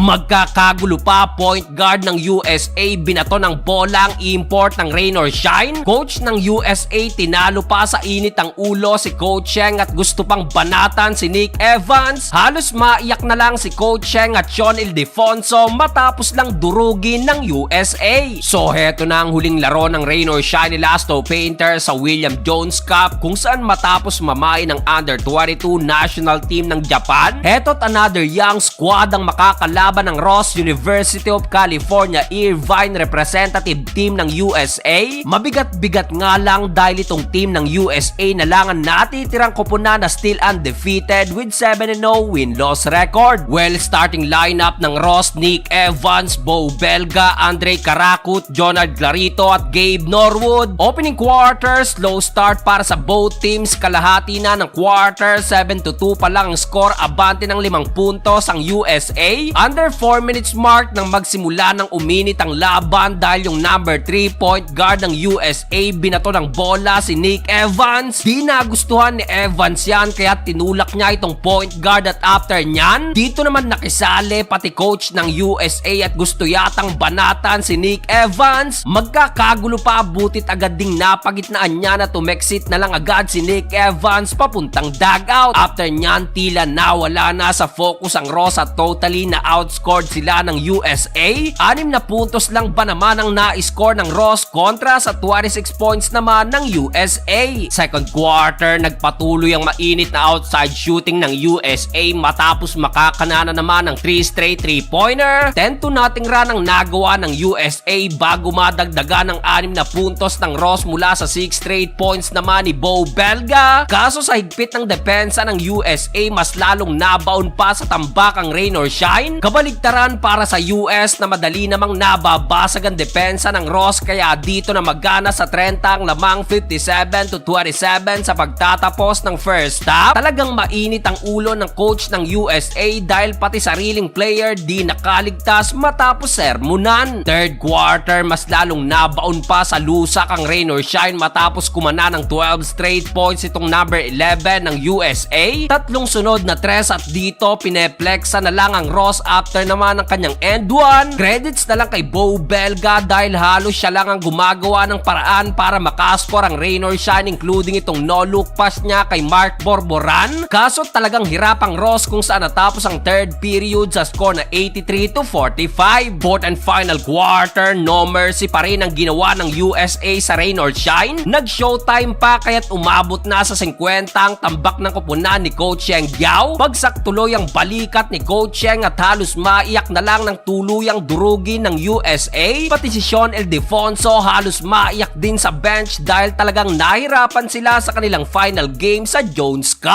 Magkakagulo pa, point guard ng USA binato ng bola ang import ng rain or shine. Coach ng USA tinalo pa sa init ang ulo si Coach Cheng at gusto pang banatan si Nick Evans. Halos maiyak na lang si Coach Cheng at Sean Ildefonso matapos lang durugin ng USA. So heto na ang huling laro ng rain or shine ni Lasto Painter sa William Jones Cup kung saan matapos mamain ng under 22 national team ng Japan. Heto't another young squad ang makakalaban ng Ross University of California Irvine representative team ng USA. Mabigat-bigat nga lang dahil itong team ng USA na lang ang natitirang koponan na still undefeated with 7-0 win-loss record. Well, starting lineup ng Ross, Nick Evans, Bo Belga, Andre Karakut, Jonard Clarito at Gabe Norwood. Opening quarter, slow start para sa both teams. Kalahati na ng quarter, 7-2 pa lang ang score, abante ng 5 puntos ang USA. Under 4 minutes mark nang magsimula ng uminit ang laban dahil yung number 3 point guard ng USA binato ng bola si Nick Evans. Di nagustuhan ni Evans yan kaya tinulak niya itong point guard at after nyan, dito naman nakisali pati coach ng USA at gusto yatang banatan si Nick Evans. Magkakagulo pa, butit agad ding napagitnaan niya na tumexit na lang agad si Nick Evans papuntang dugout. After nyan, tila nawala na sa focus ang Ross at totally na outscored sila ng USA. 6 na puntos lang ba naman ang na-score ng Ross kontra sa 26 points naman ng USA. Second quarter, nagpatuloy ang mainit na outside shooting ng USA matapos makakanana naman ng 3 straight 3-pointer. 10-0 run ang nagawa ng USA bago madagdagan ng 6 na puntos ng Ross mula sa 6 straight points naman ni Bo Belga. Kaso sa higpit ng depensa ng USA, mas lalong nabaon pa sa tambak ang rain or shine. Kabaligtaran para sa US na madali namang nababasag ang depensa ng Ross kaya dito na magana sa 30 ang lamang 57-27 sa pagtatapos ng first half. Talagang mainit ang ulo ng coach ng USA dahil pati sariling player di nakaligtas matapos sermonan. Third quarter, mas lalong nabaon pa sa lusak ang rain or shine matapos kumana ng 12 straight points itong number 11 ng USA. Tatlong sunod na tres at dito pineplexa na lang ang Ross after naman ng kanyang end one. Credits na lang kay Bo Belga dahil halos siya lang ang gumagawa ng paraan para makascore ang rain or shine including itong no-look pass niya kay Mark Borboran. Kaso talagang hirap ang Ross kung saan natapos ang third period sa score na 83-45. Fourth and final quarter, no mercy pa rin ang ginawa ng USA sa rain or shine. Nag-showtime pa kaya't umabot na sa 50 ang tambak ng koponan ni Coach Cheng Giao. Bagsak tuloy ang balikat ni Coach Cheng at halos maiyak na lang ng tuluyang durugin ng USA. Pati si Sean Ildefonso halos maiyak din sa bench dahil talagang nahirapan sila sa kanilang final game sa Jones Cup.